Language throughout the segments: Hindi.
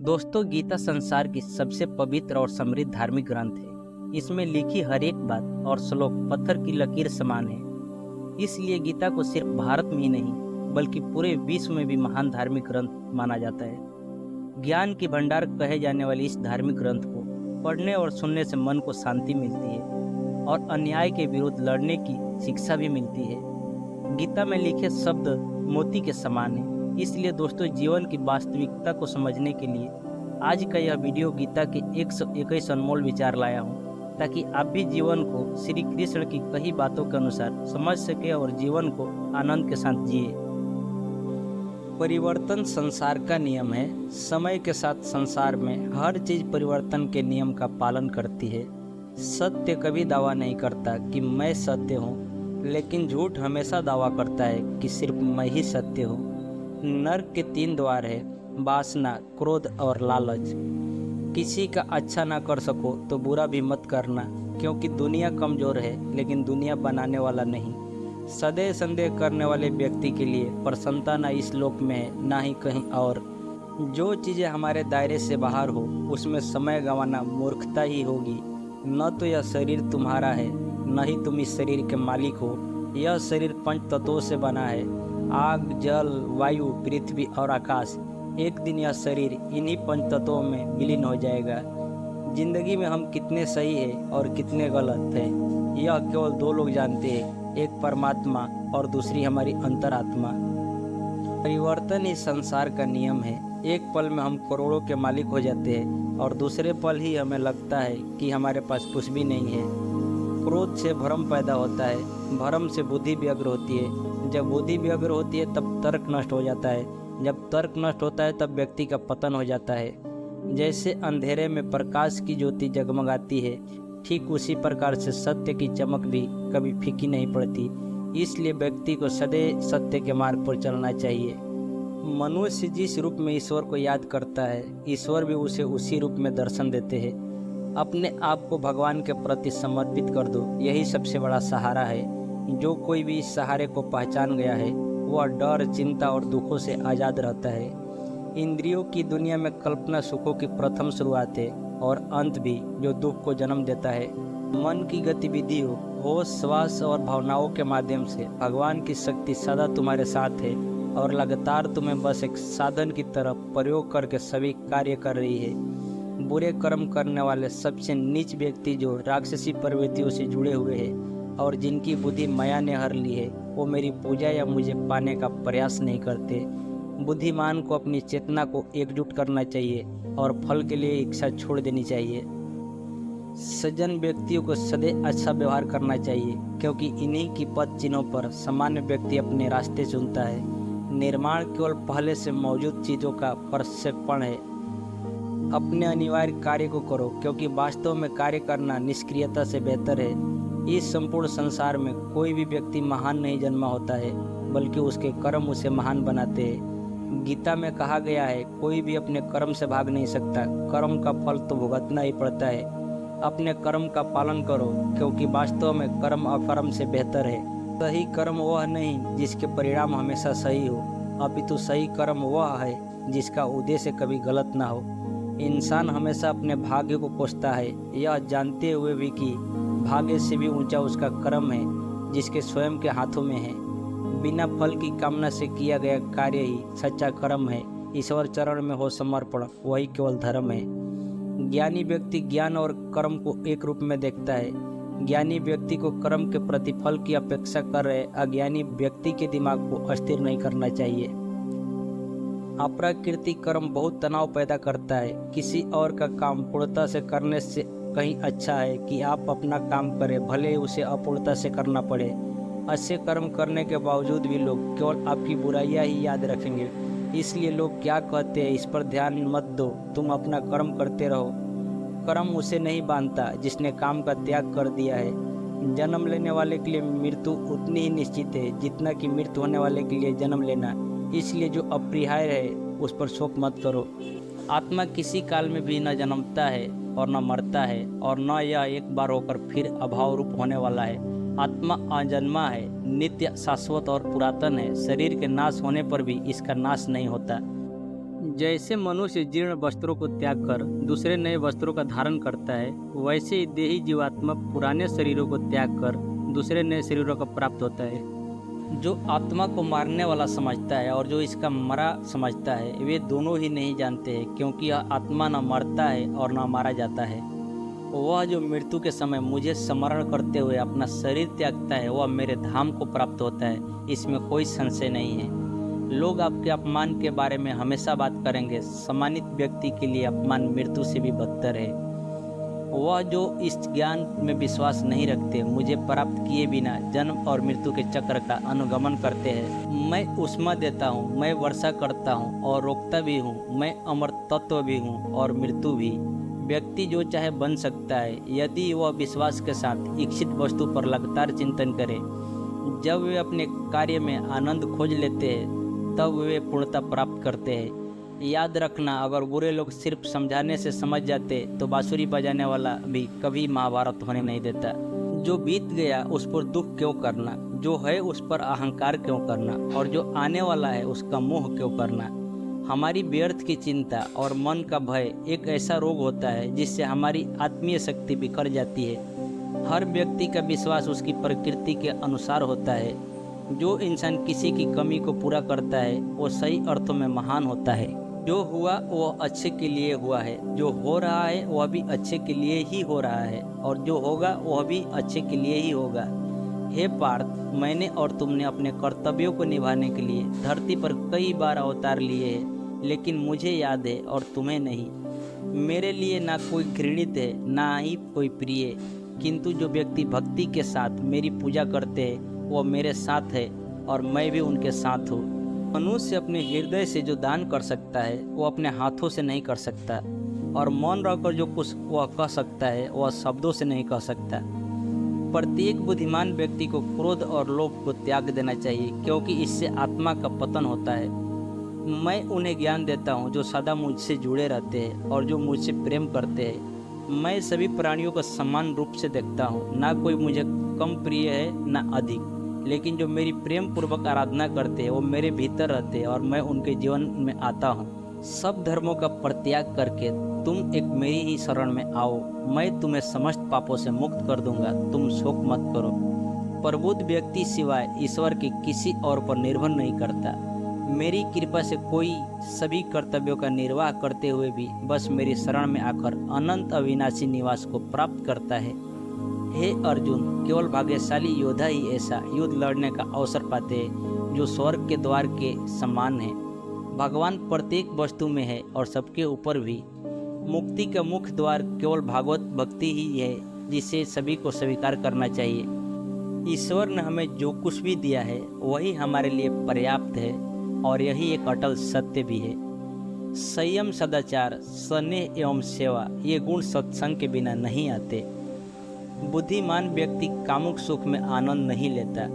दोस्तों, गीता संसार की सबसे पवित्र और समृद्ध धार्मिक ग्रंथ है। इसमें लिखी हर एक बात और श्लोक पत्थर की लकीर समान है। इसलिए गीता को सिर्फ भारत में ही नहीं बल्कि पूरे विश्व में भी महान धार्मिक ग्रंथ माना जाता है। ज्ञान की भंडार कहे जाने वाली इस धार्मिक ग्रंथ को पढ़ने और सुनने से मन को शांति मिलती है और अन्याय के विरुद्ध लड़ने की शिक्षा भी मिलती है। गीता में लिखे शब्द मोती के समान है। इसलिए दोस्तों, जीवन की वास्तविकता को समझने के लिए आज का यह वीडियो गीता के 121 अनमोल विचार लाया हूँ, ताकि आप भी जीवन को श्री कृष्ण की कही बातों के अनुसार समझ सके और जीवन को आनंद के साथ जिए। परिवर्तन संसार का नियम है। समय के साथ संसार में हर चीज परिवर्तन के नियम का पालन करती है। सत्य कभी दावा नहीं करता कि मैं सत्य हूँ, लेकिन झूठ हमेशा दावा करता है कि सिर्फ मैं ही सत्य हूँ। नर्क के 3 द्वार है: वासना, क्रोध और लालच। किसी का अच्छा ना कर सको तो बुरा भी मत करना, क्योंकि दुनिया कमजोर है लेकिन दुनिया बनाने वाला नहीं। सदैव संदेह करने वाले व्यक्ति के लिए प्रसन्नता ना इस लोक में है ना ही कहीं और। जो चीज़ें हमारे दायरे से बाहर हो उसमें समय गंवाना मूर्खता ही होगी। न तो यह शरीर तुम्हारा है, न ही तुम इस शरीर के मालिक हो। यह शरीर 5 तत्वों से बना है: आग, जल, वायु, पृथ्वी और आकाश। एक दिन यह शरीर इन्हीं 5 तत्वों में विलीन हो जाएगा। जिंदगी में हम कितने सही हैं और कितने गलत हैं, यह केवल 2 लोग जानते हैं, एक परमात्मा और दूसरी हमारी अंतरात्मा। परिवर्तन ही संसार का नियम है। एक पल में हम करोड़ों के मालिक हो जाते हैं और दूसरे पल ही हमें लगता है कि हमारे पास कुछ भी नहीं है। क्रोध से भ्रम पैदा होता है, भ्रम से बुद्धि व्यग्र होती है। जब बुद्धि व्यग्र होती है तब तर्क नष्ट हो जाता है। जब तर्क नष्ट होता है तब व्यक्ति का पतन हो जाता है। जैसे अंधेरे में प्रकाश की ज्योति जगमगाती है, ठीक उसी प्रकार से सत्य की चमक भी कभी फीकी नहीं पड़ती। इसलिए व्यक्ति को सदैव सत्य के मार्ग पर चलना चाहिए। मनुष्य जिस रूप में ईश्वर को याद करता है, ईश्वर भी उसे उसी रूप में दर्शन देते हैं। अपने आप को भगवान के प्रति समर्पित कर दो, यही सबसे बड़ा सहारा है। जो कोई भी इस सहारे को पहचान गया है वह डर, चिंता और दुखों से आज़ाद रहता है। इंद्रियों की दुनिया में कल्पना सुखों की प्रथम शुरुआत है और अंत भी, जो दुख को जन्म देता है। मन की गतिविधि हो, होश, श्वास और भावनाओं के माध्यम से भगवान की शक्ति सदा तुम्हारे साथ है और लगातार तुम्हें बस एक साधन की तरफ प्रयोग करके सभी कार्य कर रही है। बुरे कर्म करने वाले सबसे नीच व्यक्ति जो राक्षसी प्रवृत्तियों से जुड़े हुए हैं और जिनकी बुद्धि माया ने हर ली है, वो मेरी पूजा या मुझे पाने का प्रयास नहीं करते। बुद्धिमान को अपनी चेतना को एकजुट करना चाहिए और फल के लिए इच्छा छोड़ देनी चाहिए। सज्जन व्यक्तियों को सदैव अच्छा व्यवहार करना चाहिए, क्योंकि इन्हीं की पद चिन्हों पर सामान्य व्यक्ति अपने रास्ते चुनता है। निर्माण केवल पहले से मौजूद चीज़ों का प्रक्षेपण है। अपने अनिवार्य कार्य को करो, क्योंकि वास्तव में कार्य करना निष्क्रियता से बेहतर है। इस संपूर्ण संसार में कोई भी व्यक्ति महान नहीं जन्मा होता है, बल्कि उसके कर्म उसे महान बनाते हैं। गीता में कहा गया है, कोई भी अपने कर्म से भाग नहीं सकता, कर्म का फल तो भुगतना ही पड़ता है। अपने कर्म का पालन करो, क्योंकि वास्तव में कर्म अकर्म से बेहतर है। सही कर्म वह नहीं जिसके परिणाम हमेशा सही हो, अपितु सही कर्म वह है जिसका उद्देश्य कभी गलत ना हो। इंसान हमेशा अपने भाग्य को कोसता है, यह जानते हुए भी कि भाग्य से भी ऊंचा उसका कर्म है, जिसके स्वयं के हाथों में है। बिना फल की कामना से किया गया कार्य ही सच्चा कर्म है। ईश्वर चरण में हो समर्पण, वही केवल धर्म है। ज्ञानी व्यक्ति ज्ञान और कर्म को एक रूप में देखता है। ज्ञानी व्यक्ति को कर्म के प्रतिफल की अपेक्षा कर रहे अज्ञानी व्यक्ति के दिमाग को अस्थिर नहीं करना चाहिए। अप्राकृतिक कर्म बहुत तनाव पैदा करता है। किसी और का काम पूर्णता से करने से कहीं अच्छा है कि आप अपना काम करें, भले ही उसे अपूर्णता से करना पड़े। अच्छे कर्म करने के बावजूद भी लोग केवल आपकी बुराइयां ही याद रखेंगे। इसलिए लोग क्या कहते हैं इस पर ध्यान मत दो, तुम अपना कर्म करते रहो। कर्म उसे नहीं बांधता जिसने काम का त्याग कर दिया है। जन्म लेने वाले के लिए मृत्यु उतनी ही निश्चित है जितना कि मृत्यु होने वाले के लिए जन्म लेना। इसलिए जो अपरिहार्य है उस पर शोक मत करो। आत्मा किसी काल में भी न जन्मता है और न मरता है, और न यह एक बार होकर फिर अभाव रूप होने वाला है। आत्मा अजन्मा है, नित्य, शाश्वत और पुरातन है। शरीर के नाश होने पर भी इसका नाश नहीं होता। जैसे मनुष्य जीर्ण वस्त्रों को त्याग कर दूसरे नए वस्त्रों का धारण करता है, वैसे ही देही जीवात्मा पुराने शरीरों को त्याग कर दूसरे नए शरीरों को प्राप्त होता है। जो आत्मा को मारने वाला समझता है और जो इसका मरा समझता है, वे दोनों ही नहीं जानते हैं, क्योंकि यह आत्मा न मरता है और न मारा जाता है। वह जो मृत्यु के समय मुझे स्मरण करते हुए अपना शरीर त्यागता है, वह मेरे धाम को प्राप्त होता है, इसमें कोई संशय नहीं है। लोग आपके अपमान के बारे में हमेशा बात करेंगे। सम्मानित व्यक्ति के लिए अपमान मृत्यु से भी बदतर है। वह जो इस ज्ञान में विश्वास नहीं रखते, मुझे प्राप्त किए बिना जन्म और मृत्यु के चक्र का अनुगमन करते हैं। मैं ऊष्मा देता हूँ, मैं वर्षा करता हूँ और रोकता भी हूँ, मैं अमर तत्व भी हूँ और मृत्यु भी। व्यक्ति जो चाहे बन सकता है, यदि वह विश्वास के साथ इच्छित वस्तु पर लगातार चिंतन करे। जब वे अपने कार्य में आनंद खोज लेते हैं, तब वे पूर्णता प्राप्त करते हैं। याद रखना, अगर बुरे लोग सिर्फ समझाने से समझ जाते तो बांसुरी बजाने वाला भी कभी महाभारत होने नहीं देता। जो बीत गया उस पर दुख क्यों करना, जो है उस पर अहंकार क्यों करना, और जो आने वाला है उसका मोह क्यों करना। हमारी व्यर्थ की चिंता और मन का भय एक ऐसा रोग होता है जिससे हमारी आत्मीय शक्ति बिखर जाती है। हर व्यक्ति का विश्वास उसकी प्रकृति के अनुसार होता है। जो इंसान किसी की कमी को पूरा करता है, वो सही अर्थों में महान होता है। जो हुआ वह अच्छे के लिए हुआ है, जो हो रहा है वह भी अच्छे के लिए ही हो रहा है, और जो होगा वह भी अच्छे के लिए ही होगा। हे पार्थ, मैंने और तुमने अपने कर्तव्यों को निभाने के लिए धरती पर कई बार अवतार लिए हैं, लेकिन मुझे याद है और तुम्हें नहीं। मेरे लिए ना कोई घृणित है, ना ही कोई प्रिय, किंतु जो व्यक्ति भक्ति के साथ मेरी पूजा करते हैं, वो मेरे साथ है और मैं भी उनके साथ हूँ। मनुष्य अपने हृदय से जो दान कर सकता है, वो अपने हाथों से नहीं कर सकता, और मौन रहकर जो कुछ वह कह सकता है, वह शब्दों से नहीं कह सकता। प्रत्येक बुद्धिमान व्यक्ति को क्रोध और लोभ को त्याग देना चाहिए, क्योंकि इससे आत्मा का पतन होता है। मैं उन्हें ज्ञान देता हूँ जो सदा मुझसे जुड़े रहते हैं और जो मुझसे प्रेम करते हैं। मैं सभी प्राणियों को समान रूप से देखता हूँ, ना कोई मुझे कम प्रिय है ना अधिक, लेकिन जो मेरी प्रेम पूर्वक आराधना करते हैं वो मेरे भीतर रहते हैं और मैं उनके जीवन में आता हूँ। सब धर्मों का परित्याग करके तुम एक मेरी ही शरण में आओ, मैं तुम्हें समस्त पापों से मुक्त कर दूंगा। तुम शोक मत करो। प्रबुद्ध व्यक्ति सिवाय ईश्वर के किसी और पर निर्भर नहीं करता। मेरी कृपा से कोई सभी कर्तव्यों का निर्वाह करते हुए भी बस मेरी शरण में आकर अनंत अविनाशी निवास को प्राप्त करता है। हे अर्जुन, केवल भाग्यशाली योद्धा ही ऐसा युद्ध लड़ने का अवसर पाते हैं जो स्वर्ग के द्वार के समान है। भगवान प्रत्येक वस्तु में है और सबके ऊपर भी। मुक्ति का मुख्य द्वार केवल भागवत भक्ति ही है, जिसे सभी को स्वीकार करना चाहिए। ईश्वर ने हमें जो कुछ भी दिया है वही हमारे लिए पर्याप्त है, और यही एक अटल सत्य भी है। संयम, सदाचार, स्नेह एवं सेवा, ये गुण सत्संग के बिना नहीं आते। बुद्धिमान व्यक्ति कामुक सुख में आनंद नहीं लेता।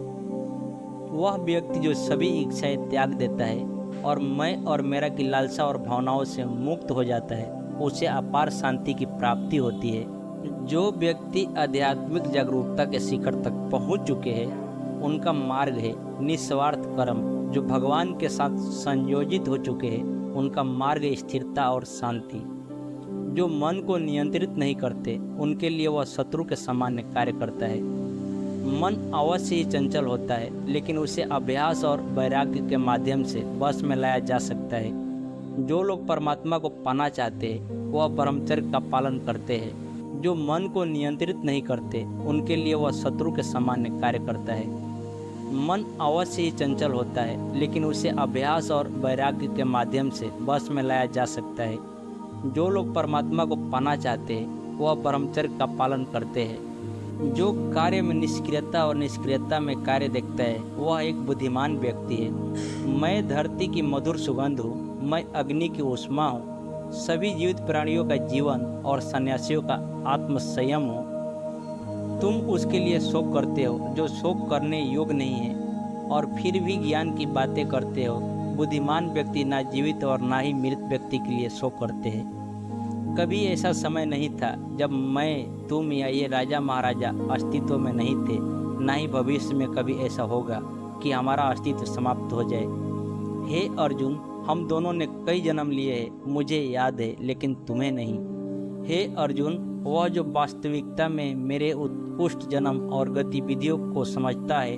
वह व्यक्ति जो सभी इच्छाएं त्याग देता है और मैं और मेरा की लालसा और भावनाओं से मुक्त हो जाता है, उसे अपार शांति की प्राप्ति होती है। जो व्यक्ति आध्यात्मिक जागरूकता के शिखर तक पहुंच चुके हैं, उनका मार्ग है निस्वार्थ कर्म। जो भगवान के साथ संयोजित हो चुके हैं, उनका मार्ग है स्थिरता और शांति। जो मन को नियंत्रित नहीं करते, उनके लिए वह शत्रु के सामान्य कार्य करता है। मन अवश्य ही चंचल होता है, लेकिन उसे अभ्यास और वैराग्य के माध्यम से वश में लाया जा सकता है। जो लोग परमात्मा को पाना चाहते हैं, वह ब्रह्मचर्य का पालन करते हैं। जो मन को नियंत्रित नहीं करते, उनके लिए वह शत्रु के सामान्य कार्य करता है। मन अवश्य ही चंचल होता है, लेकिन उसे अभ्यास और वैराग्य के माध्यम से वश में लाया जा सकता है। जो लोग परमात्मा को पाना चाहते हैं, वह ब्रह्मचर्य का पालन करते हैं। जो कार्य में निष्क्रियता और निष्क्रियता में कार्य देखता है, वह एक बुद्धिमान व्यक्ति है। मैं धरती की मधुर सुगंध हूँ, मैं अग्नि की ऊष्मा हूँ, सभी जीवित प्राणियों का जीवन और सन्यासियों का आत्म संयम हूँ। तुम उसके लिए शोक करते हो जो शोक करने योग्य नहीं है, और फिर भी ज्ञान की बातें करते हो। बुद्धिमान व्यक्ति ना जीवित और ना ही मृत व्यक्ति के लिए शोक करते हैं। कभी ऐसा समय नहीं था जब मैं, तुम या ये राजा महाराजा अस्तित्व में नहीं थे, ना ही भविष्य में कभी ऐसा होगा कि हमारा अस्तित्व समाप्त हो जाए। हे अर्जुन, हम दोनों ने कई जन्म लिए हैं, मुझे याद है, लेकिन तुम्हें नहीं। हे अर्जुन, वह जो वास्तविकता में मेरे उत्कृष्ट जन्म और गतिविधियों को समझता है,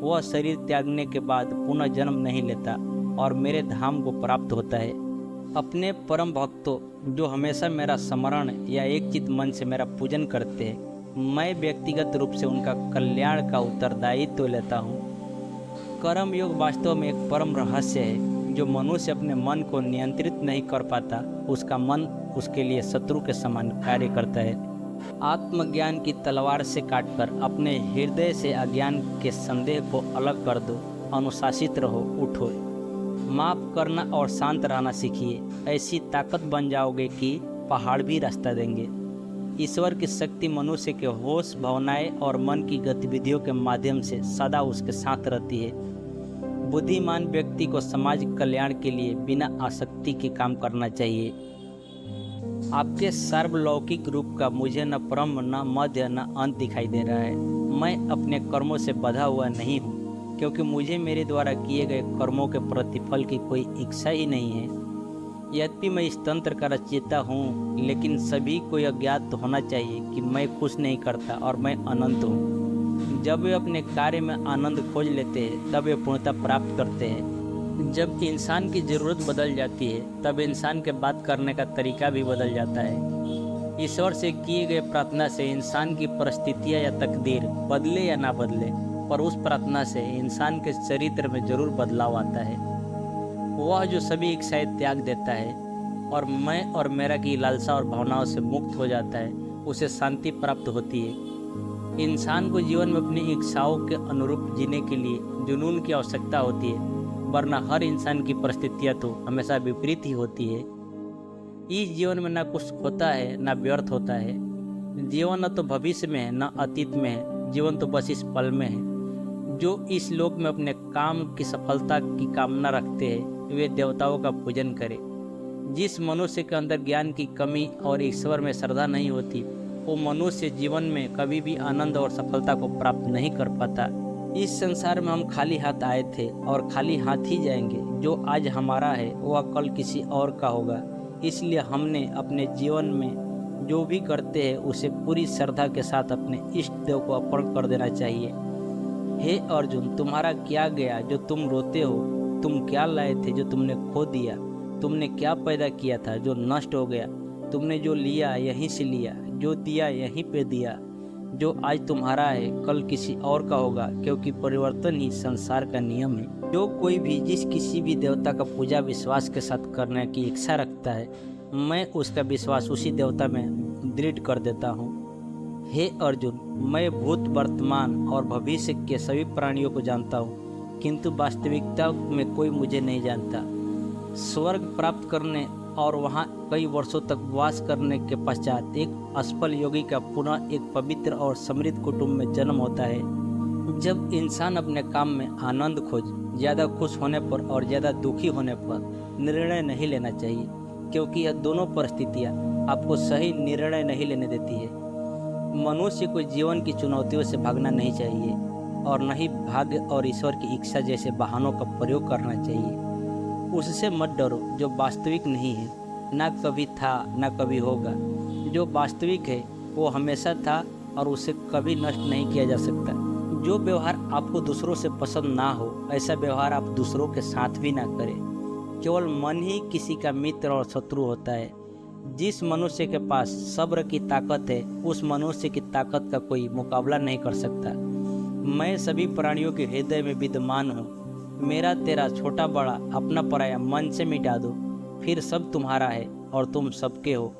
वह शरीर त्यागने के बाद पुनः जन्म नहीं लेता और मेरे धाम को प्राप्त होता है। अपने परम भक्तों जो हमेशा मेरा स्मरण या एक चित मन से मेरा पूजन करते हैं, मैं व्यक्तिगत रूप से उनका कल्याण का उत्तरदायित्व लेता हूँ। कर्म योग वास्तव में एक परम रहस्य है। जो मनुष्य अपने मन को नियंत्रित नहीं कर पाता, उसका मन उसके लिए शत्रु के समान कार्य करता है। आत्मज्ञान की तलवार से काटकर अपने हृदय से अज्ञान के संदेह को अलग कर दो। अनुशासित रहो, उठो, माफ करना और शांत रहना सीखिए। ऐसी ताकत बन जाओगे कि पहाड़ भी रास्ता देंगे। ईश्वर की शक्ति मनुष्य के होश, भावनाएं और मन की गतिविधियों के माध्यम से सदा उसके साथ रहती है। बुद्धिमान व्यक्ति को समाज कल्याण के लिए बिना आसक्ति के काम करना चाहिए। आपके सार्वलौकिक रूप का मुझे न प्रारंभ, न मध्य, न अंत दिखाई दे रहा है। मैं अपने कर्मों से बंधा हुआ नहीं हूँ, क्योंकि मुझे मेरे द्वारा किए गए कर्मों के प्रतिफल की कोई इच्छा ही नहीं है। यद्यपि मैं इस तंत्र का रचयिता हूँ, लेकिन सभी को यह ज्ञात होना चाहिए कि मैं कुछ नहीं करता और मैं अनंत हूँ। जब वे अपने कार्य में आनंद खोज लेते हैं, तब वे पूर्णता प्राप्त करते हैं। जब इंसान की ज़रूरत बदल जाती है, तब इंसान के बात करने का तरीका भी बदल जाता है। ईश्वर से किए गए प्रार्थना से इंसान की परिस्थितियाँ या तकदीर बदले या ना बदले, पर उस प्रार्थना से इंसान के चरित्र में जरूर बदलाव आता है। वह जो सभी इच्छाएं त्याग देता है और मैं और मेरा की लालसा और भावनाओं से मुक्त हो जाता है, उसे शांति प्राप्त होती है। इंसान को जीवन में अपनी इच्छाओं के अनुरूप जीने के लिए जुनून की आवश्यकता होती है, वरना हर इंसान की परिस्थितियाँ तो हमेशा विपरीत ही होती है। इस जीवन में न कुछ होता है न व्यर्थ होता है। जीवन न तो भविष्य में है न अतीत में है, जीवन तो बस इस पल में है। जो इस लोक में अपने काम की सफलता की कामना रखते हैं, वे देवताओं का पूजन करें। जिस मनुष्य के अंदर ज्ञान की कमी और ईश्वर में श्रद्धा नहीं होती, वो मनुष्य जीवन में कभी भी आनंद और सफलता को प्राप्त नहीं कर पाता। इस संसार में हम खाली हाथ आए थे और खाली हाथ ही जाएंगे। जो आज हमारा है वह कल किसी और का होगा। इसलिए हमने अपने जीवन में जो भी करते हैं उसे पूरी श्रद्धा के साथ अपने इष्ट देव को अर्पण कर देना चाहिए। हे अर्जुन, तुम्हारा क्या गया जो तुम रोते हो? तुम क्या लाए थे जो तुमने खो दिया? तुमने क्या पैदा किया था जो नष्ट हो गया? तुमने जो लिया यहीं से लिया, जो दिया यहीं पे दिया। जो आज तुम्हारा है कल किसी और का होगा, क्योंकि परिवर्तन ही संसार का नियम है। जो कोई भी जिस किसी भी देवता का पूजा विश्वास के साथ करने की इच्छा रखता है, मैं उसका विश्वास उसी देवता में दृढ़ कर देता हूँ। हे अर्जुन, मैं भूत, वर्तमान और भविष्य के सभी प्राणियों को जानता हूँ, किंतु वास्तविकता में कोई मुझे नहीं जानता। स्वर्ग प्राप्त करने और वहाँ कई वर्षों तक वास करने के पश्चात एक असफल योगी का पुनः एक पवित्र और समृद्ध कुटुंब में जन्म होता है। जब इंसान अपने काम में आनंद खोज ज़्यादा खुश होने पर और ज़्यादा दुखी होने पर निर्णय नहीं लेना चाहिए, क्योंकि यह दोनों परिस्थितियाँ आपको सही निर्णय नहीं लेने देती है। मनुष्य को जीवन की चुनौतियों से भागना नहीं चाहिए और न ही भाग्य और ईश्वर की इच्छा जैसे बहानों का प्रयोग करना चाहिए। उससे मत डरो जो वास्तविक नहीं है, ना कभी था ना कभी होगा। जो वास्तविक है वो हमेशा था और उसे कभी नष्ट नहीं किया जा सकता। जो व्यवहार आपको दूसरों से पसंद ना हो, ऐसा व्यवहार आप दूसरों के साथ भी ना करें। केवल मन ही किसी का मित्र और शत्रु होता है। जिस मनुष्य के पास सब्र की ताकत है, उस मनुष्य की ताकत का कोई मुकाबला नहीं कर सकता। मैं सभी प्राणियों के हृदय में विद्यमान हूँ। मेरा तेरा, छोटा बड़ा, अपना पराया मन से मिटा दो, फिर सब तुम्हारा है और तुम सबके हो।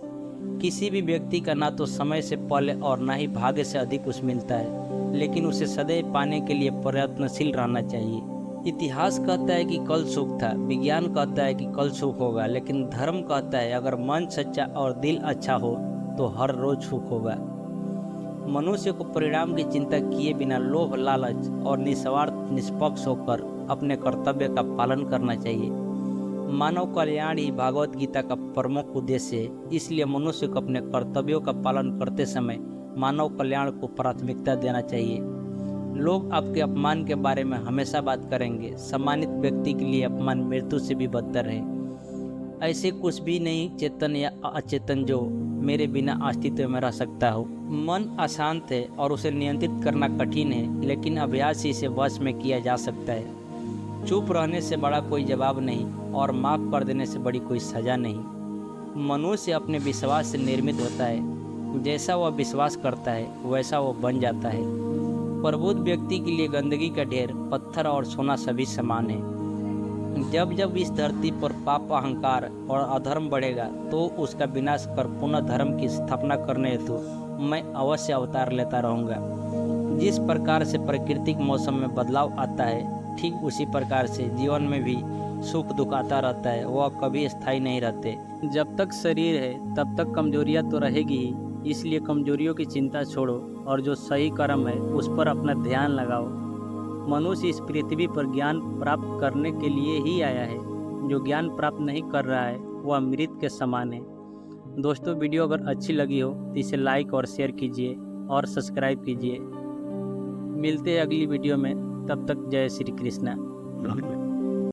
किसी भी व्यक्ति का ना तो समय से पहले और ना ही भाग्य से अधिक कुछ मिलता है, लेकिन उसे सदैव पाने के लिए प्रयत्नशील रहना चाहिए। इतिहास कहता है कि कल सुख था, विज्ञान कहता है कि कल सुख होगा, लेकिन धर्म कहता है अगर मन सच्चा और दिल अच्छा हो तो हर रोज सुख होगा। मनुष्य को परिणाम की चिंता किए बिना लोभ, लालच और निस्वार्थ निष्पक्ष होकर अपने कर्तव्य का पालन करना चाहिए। मानव कल्याण ही भागवत गीता का प्रमुख उद्देश्य है। इसलिए मनुष्य को अपने कर्तव्यों का पालन करते समय मानव कल्याण को प्राथमिकता देना चाहिए। लोग आपके अपमान के बारे में हमेशा बात करेंगे। सम्मानित व्यक्ति के लिए अपमान मृत्यु से भी बदतर है। ऐसे कुछ भी नहीं चेतन या अचेतन जो मेरे बिना अस्तित्व में रह सकता हो। मन अशांत है और उसे नियंत्रित करना कठिन है, लेकिन अभ्यास ही इसे वश में किया जा सकता है। चुप रहने से बड़ा कोई जवाब नहीं और माफ़ कर देने से बड़ी कोई सज़ा नहीं। मनुष्य अपने विश्वास से निर्मित होता है। जैसा वह विश्वास करता है वैसा वो बन जाता है। प्रबुद्ध व्यक्ति के लिए गंदगी का ढेर, पत्थर और सोना सभी समान है। जब जब इस धरती पर पाप, अहंकार और अधर्म बढ़ेगा तो उसका विनाश कर पुनः धर्म की स्थापना करने हेतु मैं अवश्य अवतार लेता रहूँगा। जिस प्रकार से प्राकृतिक मौसम में बदलाव आता है, ठीक उसी प्रकार से जीवन में भी सुख दुख आता रहता है। वह कभी स्थायी नहीं रहते। जब तक शरीर है तब तक कमजोरियाँ तो रहेगी ही, इसलिए कमजोरियों की चिंता छोड़ो और जो सही कर्म है उस पर अपना ध्यान लगाओ। मनुष्य इस पृथ्वी पर ज्ञान प्राप्त करने के लिए ही आया है। जो ज्ञान प्राप्त नहीं कर रहा है वह मृत के समान है। दोस्तों, वीडियो अगर अच्छी लगी हो तो इसे लाइक और शेयर कीजिए और सब्सक्राइब कीजिए। मिलते हैं अगली वीडियो में, तब तक जय श्री कृष्णा।